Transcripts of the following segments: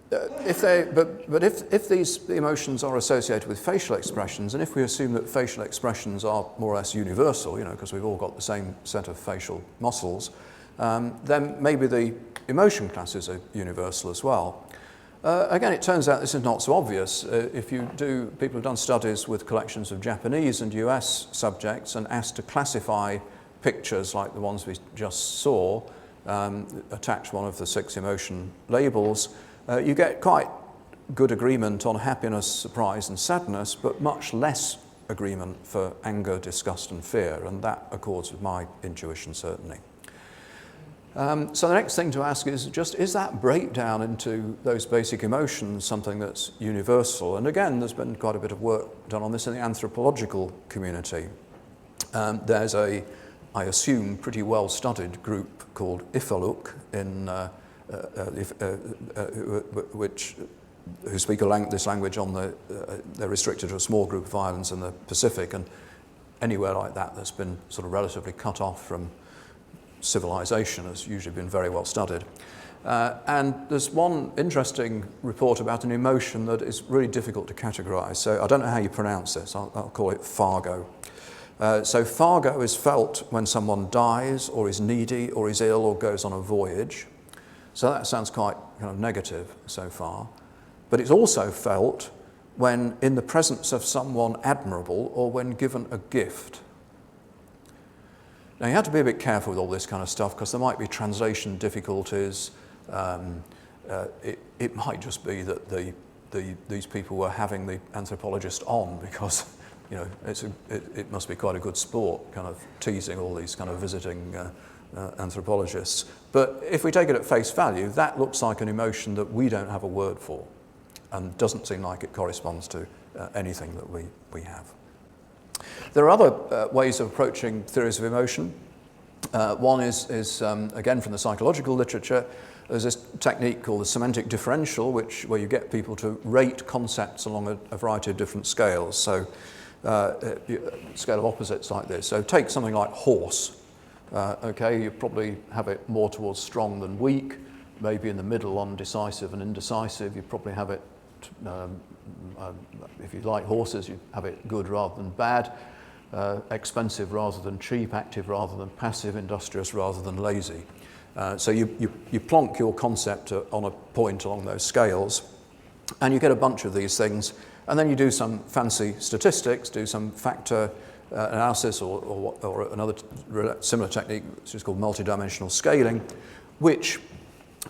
If these emotions are associated with facial expressions, and if we assume that facial expressions are more or less universal, because we've all got the same set of facial muscles, then maybe the emotion classes are universal as well. Again, it turns out this is not so obvious. People have done studies with collections of Japanese and US subjects and asked to classify pictures like the ones we just saw, attach one of the 6 emotion labels, you get quite good agreement on happiness, surprise and sadness, but much less agreement for anger, disgust and fear, and that accords with my intuition certainly. So the next thing to ask is that breakdown into those basic emotions something that's universal? And again, there's been quite a bit of work done on this in the anthropological community. There's I assume, pretty well-studied group called Ifaluk who speak this language they're restricted to a small group of islands in the Pacific, and anywhere like that that's been sort of relatively cut off from civilization has usually been very well studied. And there's one interesting report about an emotion that is really difficult to categorize. So I don't know how you pronounce this. I'll call it Fargo. So Fargo is felt when someone dies or is needy or is ill or goes on a voyage. So that sounds quite kind of negative so far. But it's also felt when in the presence of someone admirable or when given a gift. Now, you have to be a bit careful with all this kind of stuff because there might be translation difficulties. It might just be that these people were having the anthropologist on because, it must be quite a good sport, kind of teasing all these kind of visiting anthropologists. But if we take it at face value, that looks like an emotion that we don't have a word for and doesn't seem like it corresponds to anything that we have. There are other ways of approaching theories of emotion. One is again, from the psychological literature. There's this technique called the Semantic Differential, where you get people to rate concepts along a variety of different scales. So, scale of opposites like this. So, take something like horse. Okay, you probably have it more towards strong than weak. Maybe in the middle on decisive and indecisive. You probably have it. If you like horses, you have it good rather than bad, expensive rather than cheap, active rather than passive, industrious rather than lazy. So you plonk your concept on a point along those scales, and you get a bunch of these things, and then you do some fancy statistics, do some factor analysis or another similar technique, which is called multidimensional scaling, which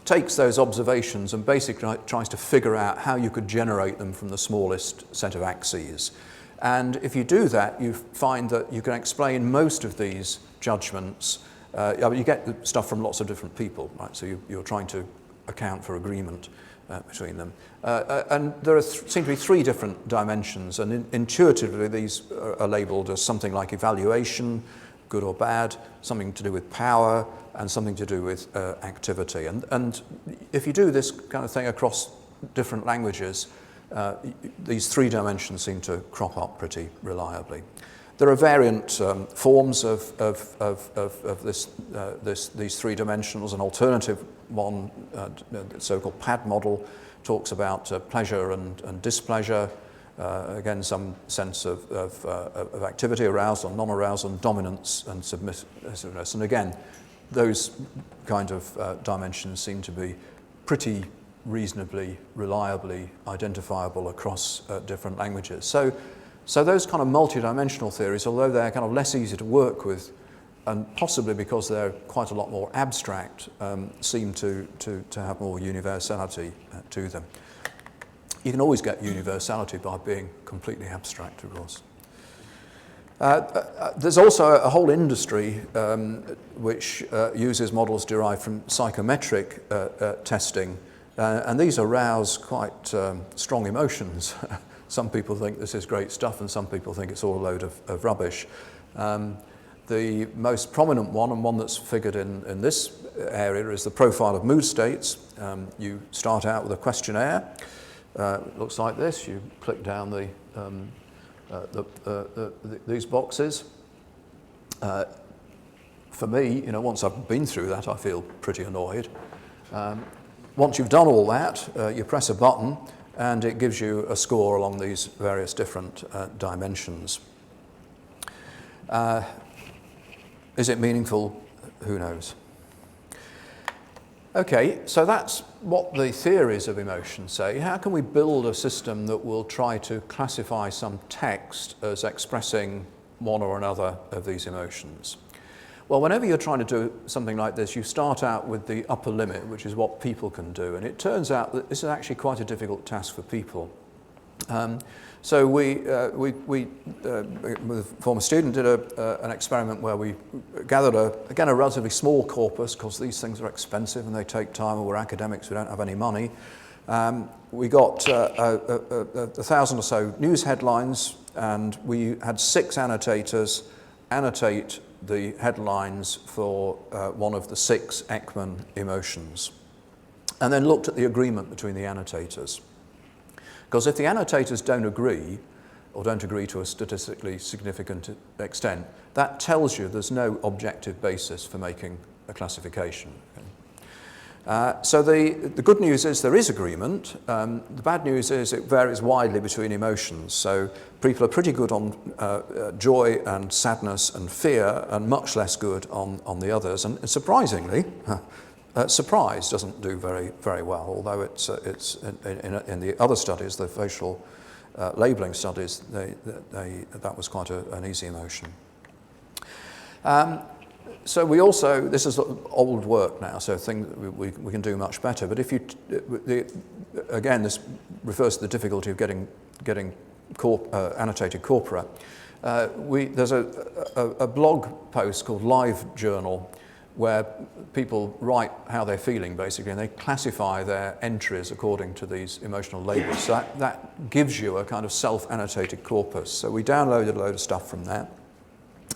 takes those observations and basically tries to figure out how you could generate them from the smallest set of axes. And if you do that, you find that you can explain most of these judgments. You get stuff from lots of different people, right? So you're trying to account for agreement between them. And there seem to be 3 different dimensions, and intuitively these are labeled as something like evaluation, good or bad, something to do with power, and something to do with activity. And if you do this kind of thing across different languages, these 3 dimensions seem to crop up pretty reliably. There are variant forms of these 3 dimensionals. An alternative one, the so-called PAD model, talks about pleasure and displeasure. Again, some sense of activity, arousal, non-arousal, and dominance and submissiveness. And again, those kind of dimensions seem to be pretty reasonably, reliably identifiable across different languages. So those kind of multidimensional theories, although they're kind of less easy to work with, and possibly because they're quite a lot more abstract, seem to have more universality to them. You can always get universality by being completely abstract, of course. There's also a whole industry which uses models derived from psychometric testing, and these arouse quite strong emotions. Some people think this is great stuff, and some people think it's all a load of rubbish. The most prominent one, and one that's figured in this area, is the profile of mood states. You start out with a questionnaire. It looks like this. You click down these boxes. For me, once I've been through that, I feel pretty annoyed. once you've done all that, you press a button and it gives you a score along these various different dimensions. Is it meaningful? Who knows? Okay, so that's what the theories of emotion say. How can we build a system that will try to classify some text as expressing one or another of these emotions? Well, whenever you're trying to do something like this, you start out with the upper limit, which is what people can do. And it turns out that this is actually quite a difficult task for people. So we with a former student, did an experiment where we gathered, a relatively small corpus, because these things are expensive and they take time, and we're academics, we don't have any money. We got 1,000 or so news headlines, and we had 6 annotators annotate the headlines for one of the 6 Ekman emotions, and then looked at the agreement between the annotators. Because if the annotators don't agree, or don't agree to a statistically significant extent, that tells you there's no objective basis for making a classification. So the good news is there is agreement. The bad news is it varies widely between emotions. So people are pretty good on joy and sadness and fear, and much less good on the others. And surprisingly, surprise doesn't do very well, although it's in the other studies, the facial labelling studies, that was quite an easy emotion. So we also, this is old work now, so things we can do much better. But if you, again, this refers to the difficulty of getting annotated corpora. There's a blog post called Live Journal, where people write how they're feeling, basically, and they classify their entries according to these emotional labels. So that gives you a kind of self-annotated corpus. So we downloaded a load of stuff from that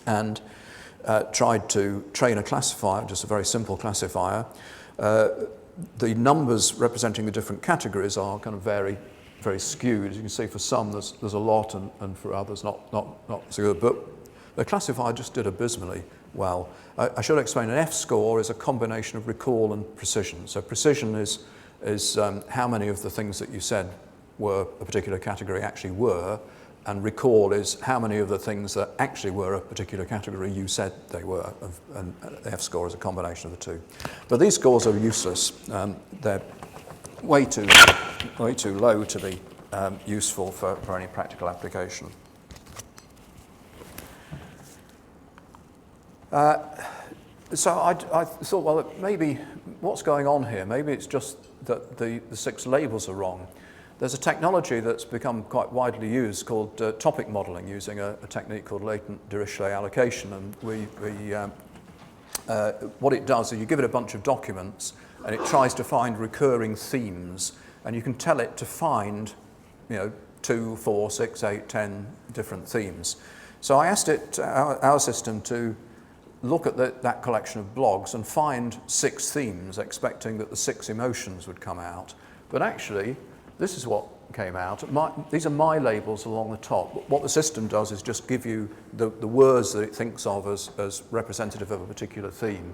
and tried to train a classifier, just a very simple classifier. The numbers representing the different categories are kind of very skewed. As you can see, for some there's a lot, and for others not so good. But the classifier just did abysmally well. I should explain, an F score is a combination of recall and precision. So precision is how many of the things that you said were a particular category actually were, and recall is how many of the things that actually were a particular category you said they were, and the F score is a combination of the two. But these scores are useless. They're way too low to be useful for any practical application. So I thought, well, maybe what's going on here? Maybe it's just that the 6 labels are wrong. There's a technology that's become quite widely used called topic modeling, using a technique called latent Dirichlet allocation. And what it does is you give it a bunch of documents, and it tries to find recurring themes, and you can tell it to find, 2, 4, 6, 8, 10 different themes. So I asked it, our system, to look at that collection of blogs and find 6 themes, expecting that the 6 emotions would come out. But actually, this is what came out. These are my labels along the top. What the system does is just give you the words that it thinks of as representative of a particular theme.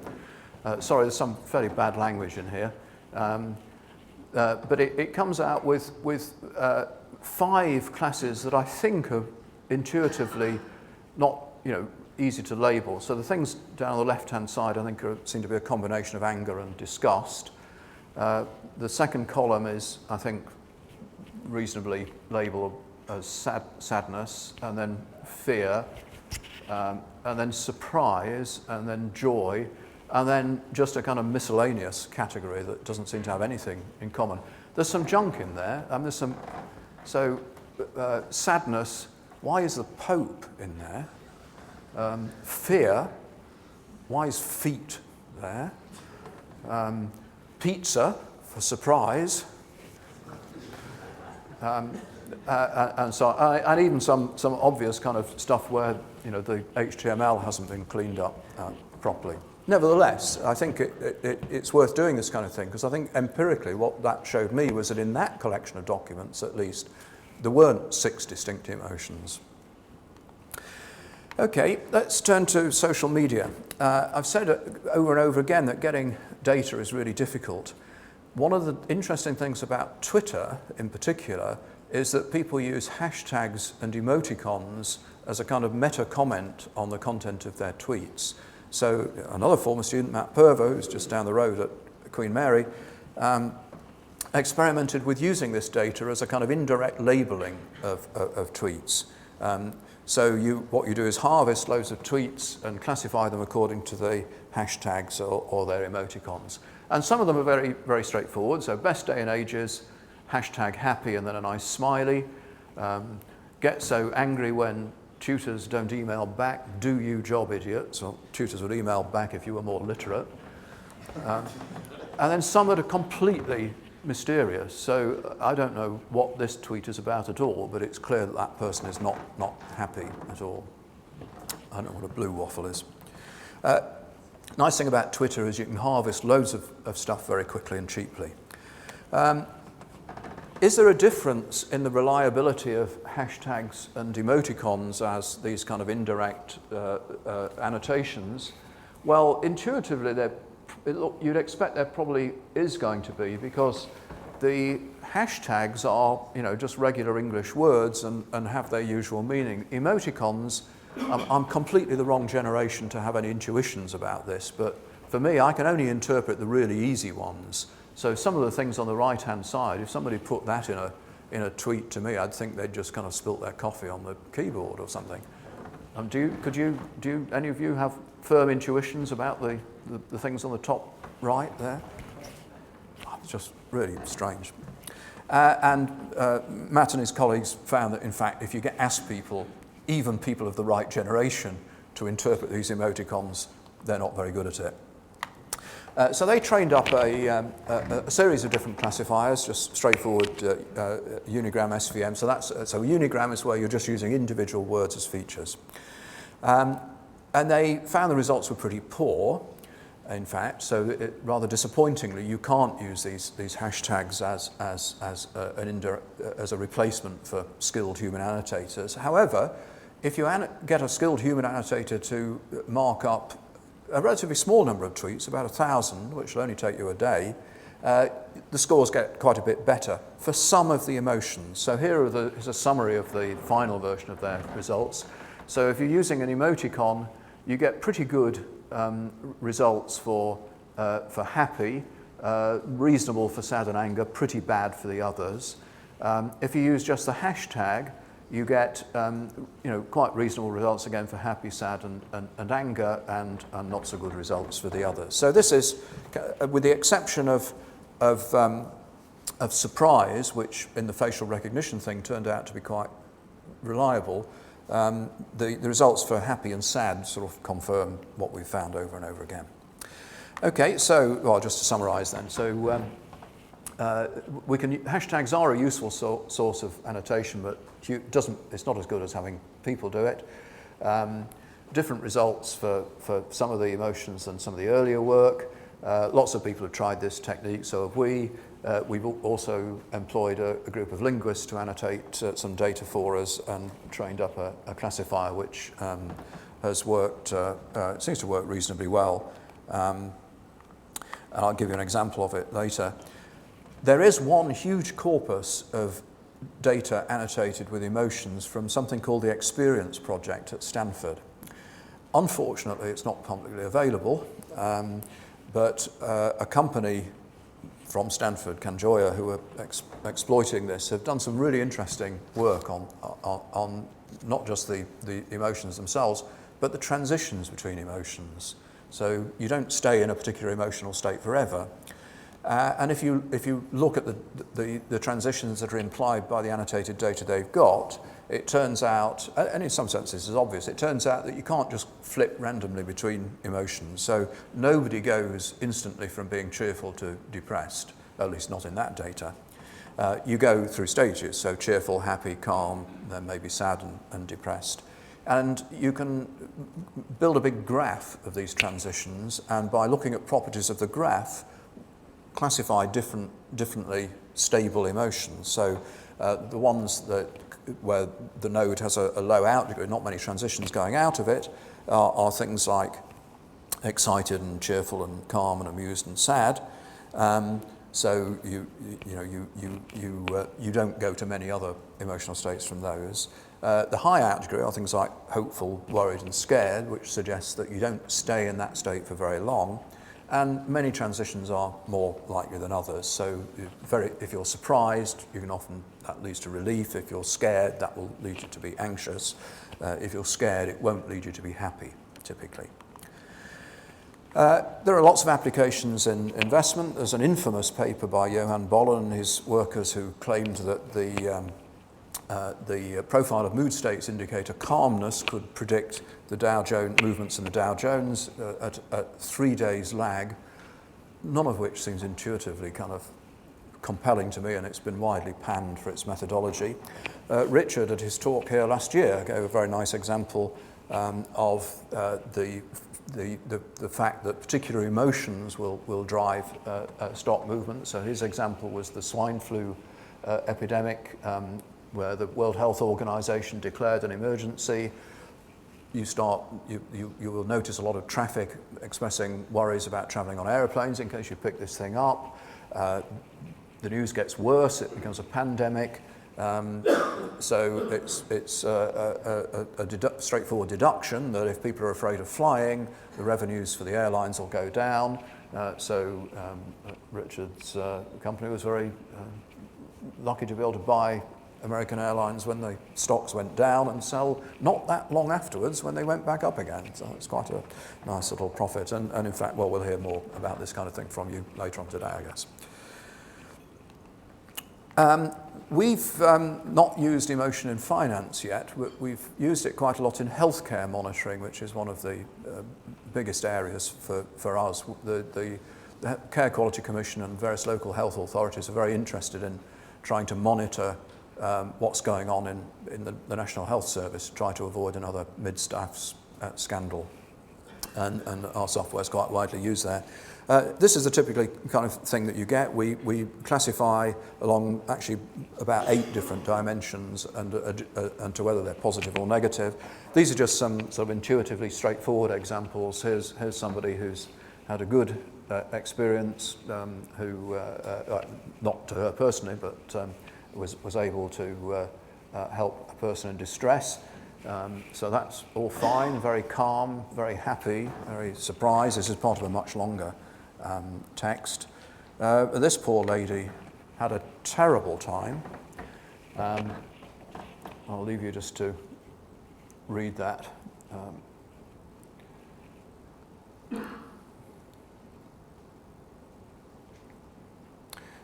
Sorry, there's some fairly bad language in here. But it comes out with 5 classes that I think are intuitively not, easy to label. So the things down on the left-hand side, I think, seem to be a combination of anger and disgust. The second column is, I think, reasonably labeled as sadness, and then fear, and then surprise, and then joy, and then just a kind of miscellaneous category that doesn't seem to have anything in common. There's some junk in there. Sadness, why is the Pope in there? Fear, why is feet there? Pizza, for surprise. And so, and even some obvious kind of stuff where the HTML hasn't been cleaned up properly. Nevertheless, I think it's worth doing this kind of thing, because I think empirically what that showed me was that in that collection of documents, at least, there weren't 6 distinct emotions. Okay, let's turn to social media. I've said over and over again that getting data is really difficult. one of the interesting things about Twitter in particular is that people use hashtags and emoticons as a kind of meta comment on the content of their tweets. So another former student, Matt Purvo, who's just down the road at Queen Mary, experimented with using this data as a kind of indirect labeling of tweets. So what you do is harvest loads of tweets and classify them according to the hashtags or their emoticons. And some of them are very, very straightforward. So best day and ages, hashtag happy, and then a nice smiley. Get so angry when tutors don't email back, do you job idiots? Well, tutors would email back if you were more literate. And then some that are completely mysterious. So I don't know what this tweet is about at all, but it's clear that that person is not happy at all. I don't know what a blue waffle is. Nice thing about Twitter is you can harvest loads of stuff very quickly and cheaply. Is there a difference in the reliability of hashtags and emoticons as these kind of indirect annotations? Well, intuitively, you'd expect there probably is going to be, because the hashtags are, just regular English words and have their usual meaning. Emoticons, I'm completely the wrong generation to have any intuitions about this, but for me, I can only interpret the really easy ones. So some of the things on the right-hand side, if somebody put that in a tweet to me, I'd think they'd just kind of spilt their coffee on the keyboard or something. Do any of you have firm intuitions about the things on the top right there? It's just really strange. And Matt and his colleagues found that, in fact, if you ask people, even people of the right generation, to interpret these emoticons, they're not very good at it. So they trained up a series of different classifiers, just straightforward unigram SVM. So unigram is where you're just using individual words as features. And they found the results were pretty poor, in fact. So rather disappointingly, you can't use these hashtags as a replacement for skilled human annotators. However, if you get a skilled human annotator to mark up a relatively small number of tweets, about 1,000, which will only take you a day, the scores get quite a bit better for some of the emotions. So here is a summary of the final version of their results. So if you're using an emoticon, you get pretty good results for happy, reasonable for sad and anger, pretty bad for the others. If you use just the hashtag, you get quite reasonable results again for happy, sad, and anger, and not so good results for the others. So this is, with the exception of surprise, which in the facial recognition thing turned out to be quite reliable, the results for happy and sad sort of confirm what we've found over and over again. Okay, so just to summarise then. So hashtags are a useful source of annotation, but it's not as good as having people do it. Different results for some of the emotions than some of the earlier work. Lots of people have tried this technique, so have we. We've also employed a group of linguists to annotate some data for us and trained up a classifier which has worked, seems to work reasonably well. And I'll give you an example of it later. There is one huge corpus of data annotated with emotions from something called the Experience Project at Stanford. Unfortunately, it's not publicly available, but a company from Stanford, Kanjoya, who are exploiting this, have done some really interesting work on not just the emotions themselves, but the transitions between emotions. So you don't stay in a particular emotional state forever. And if you look at the transitions that are implied by the annotated data they've got, it turns out, and in some sense this is obvious, it turns out that you can't just flip randomly between emotions. So nobody goes instantly from being cheerful to depressed, at least not in that data. You go through stages, so cheerful, happy, calm, then maybe sad and depressed. And you can build a big graph of these transitions, and by looking at properties of the graph, classify differently stable emotions. So the ones where the node has a low out degree, not many transitions going out of it, are things like excited and cheerful and calm and amused and sad. So you don't go to many other emotional states from those. The high out degree are things like hopeful, worried, and scared, which suggests that you don't stay in that state for very long. And many transitions are more likely than others. So if you're surprised, that leads to relief. If you're scared, that will lead you to be anxious. If you're scared, it won't lead you to be happy, typically. There are lots of applications in investment. There's an infamous paper by Johan Bolle and his workers who claimed that the profile of mood states indicator calmness could predict the Dow Jones movements in the Dow Jones at 3 days lag, none of which seems intuitively kind of compelling to me, and it's been widely panned for its methodology. Richard, at his talk here last year, gave a very nice example of the fact that particular emotions will drive stock movement. So his example was the swine flu epidemic, where the World Health Organization declared an emergency. You will notice a lot of traffic expressing worries about traveling on aeroplanes in case you pick this thing up. The news gets worse, it becomes a pandemic. So it's a straightforward deduction that if people are afraid of flying, the revenues for the airlines will go down. So Richard's company was very lucky to be able to buy American Airlines when the stocks went down and sell not that long afterwards when they went back up again. So it's quite a nice little profit. And in fact, well, we'll hear more about this kind of thing from you later on today, I guess. We've not used emotion in finance yet. We've used it quite a lot in healthcare monitoring, which is one of the biggest areas for us. The Care Quality Commission and various local health authorities are very interested in trying to monitor what's going on in the National Health Service, try to avoid another mid-staff scandal. And our software is quite widely used there. This is the typically kind of thing that you get. We classify along actually about 8 different dimensions and to whether they're positive or negative. These are just some sort of intuitively straightforward examples. Here's somebody who's had a good experience, who, not to her personally, but was able to help a person in distress. So that's all fine, very calm, very happy, very surprised. This is part of a much longer text. This poor lady had a terrible time. I'll leave you just to read that.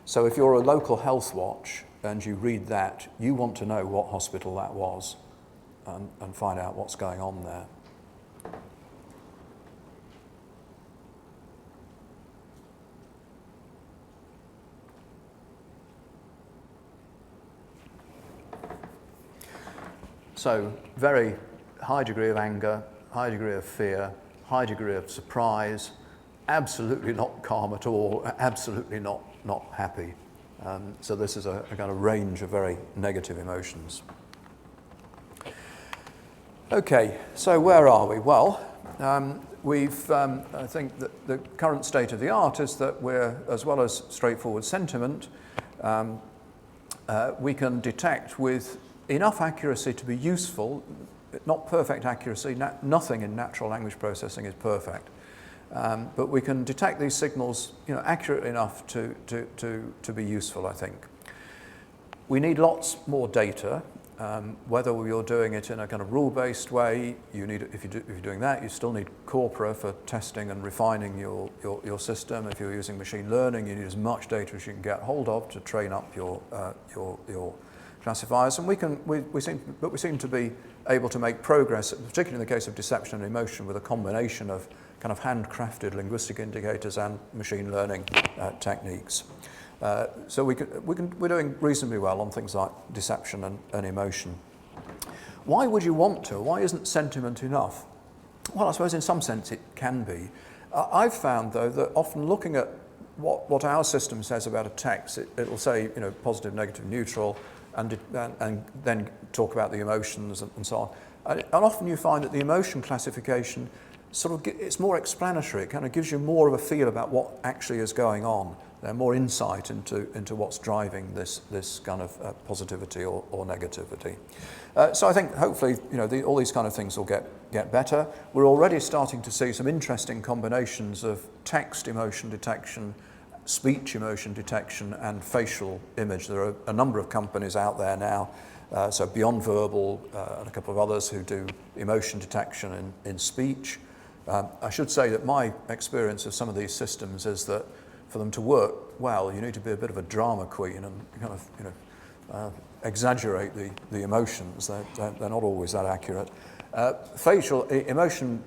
So if you're a local health watch and you read that, you want to know what hospital that was and find out what's going on there. So very high degree of anger, high degree of fear, high degree of surprise, absolutely not calm at all, absolutely not happy. So this is a kind of range of very negative emotions. Okay, so where are we? Well, I think that the current state of the art is that we're, as well as straightforward sentiment, we can detect with enough accuracy to be useful, not perfect accuracy. Nothing in natural language processing is perfect. But we can detect these signals, accurately enough to be useful, I think. We need lots more data. Whether you're doing it in a kind of rule-based way, if you're doing that, you still need corpora for testing and refining your system. If you're using machine learning, you need as much data as you can get hold of to train up your classifiers. And we seem to be able to make progress, particularly in the case of deception and emotion, with a combination of kind of handcrafted linguistic indicators and machine learning techniques. So we're doing reasonably well on things like deception and emotion. Why would you want to? Why isn't sentiment enough? Well, I suppose in some sense it can be. I've found, though, that often looking at what our system says about a text, it'll say, positive, negative, neutral, and then talk about the emotions and so on. And often you find that the emotion classification it's more explanatory. It kind of gives you more of a feel about what actually is going on. More insight into what's driving this kind of positivity or negativity. So I think hopefully all these kind of things will get better. We're already starting to see some interesting combinations of text emotion detection, speech emotion detection, and facial image. There are a number of companies out there now, so Beyond Verbal and a couple of others who do emotion detection in speech. I should say that my experience of some of these systems is that for them to work well, you need to be a bit of a drama queen and kind of exaggerate the emotions. They're not always that accurate. Facial emotion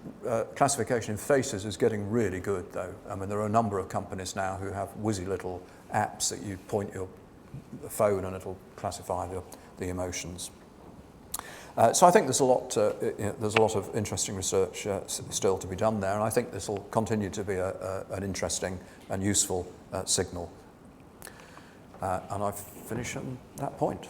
classification in faces is getting really good, though. I mean, there are a number of companies now who have whizzy little apps that you point your phone and it'll classify the emotions. So I think there's a lot of interesting research still to be done there, and I think this will continue to be an interesting and useful signal. And I've finished on that point.